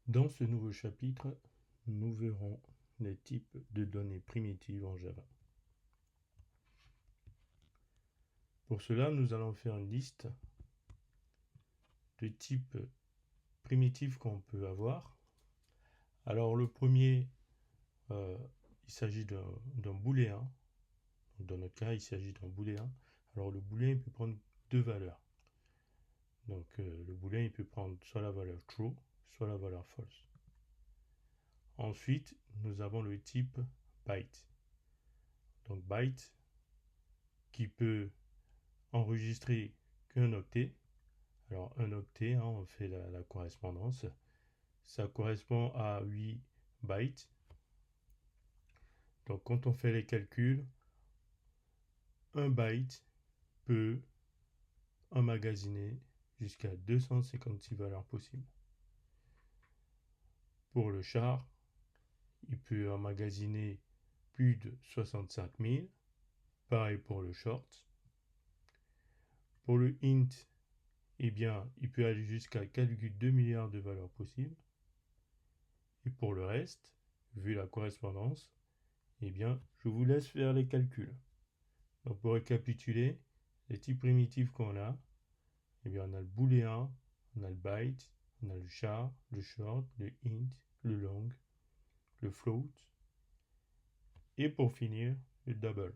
Dans ce nouveau chapitre, nous verrons les types de données primitives en Java. Pour cela, nous allons faire une liste de types primitifs qu'on peut avoir. Alors le premier, il s'agit d'un booléen. Dans notre cas, il s'agit d'un booléen. Alors le booléen peut prendre deux valeurs. Donc le booléen il peut prendre soit la valeur true, soit la valeur false. Ensuite, nous avons le type byte. Donc byte qui peut enregistrer qu'un octet. Alors un octet, on fait la correspondance. Ça correspond à 8 bytes. Donc quand on fait les calculs, un byte peut emmagasiner jusqu'à 256 valeurs possibles. Pour le char, il peut emmagasiner plus de 65 000. Pareil pour le short. Pour le int, eh bien, il peut aller jusqu'à 4,2 milliards de valeurs possibles. Et pour le reste, vu la correspondance, eh bien, je vous laisse faire les calculs. Donc, pour récapituler, les types primitifs qu'on a, eh bien, on a le booléen, on a le byte, on a le char, le short, le int, le long, le float, et pour finir, le double.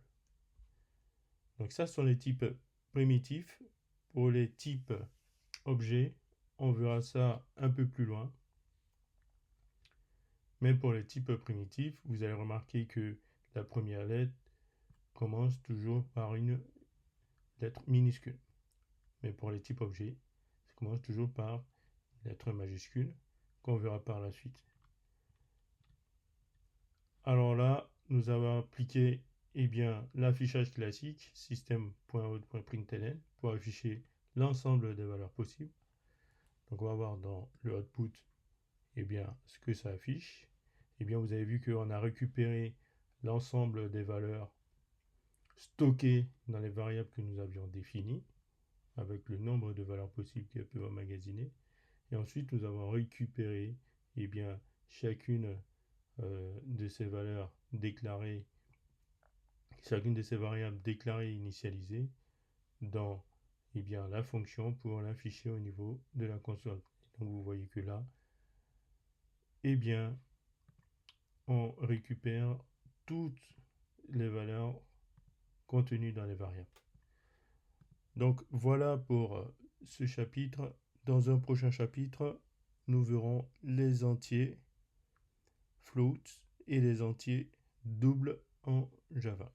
Donc, ça sont les types primitifs. Pour les types objets, on verra ça un peu plus loin. Mais pour les types primitifs, vous allez remarquer que la première lettre commence toujours par une lettre minuscule. Mais pour les types objets, ça commence toujours par une lettre majuscule qu'on verra par la suite. Alors là, nous avons appliqué l'affichage classique system.out.println pour afficher l'ensemble des valeurs possibles. Donc on va voir dans le output ce que ça affiche. Vous avez vu qu'on a récupéré l'ensemble des valeurs stockées dans les variables que nous avions définies, avec le nombre de valeurs possibles qu'elles peuvent emmagasiner. Et ensuite, nous avons récupéré chacune de ces valeurs déclarées, chacune de ces variables déclarées et initialisées dans la fonction pour l'afficher au niveau de la console. Donc vous voyez que là, on récupère toutes les valeurs contenues dans les variables. Donc voilà pour ce chapitre. Dans un prochain chapitre, nous verrons les entiers float et les entiers doubles en Java.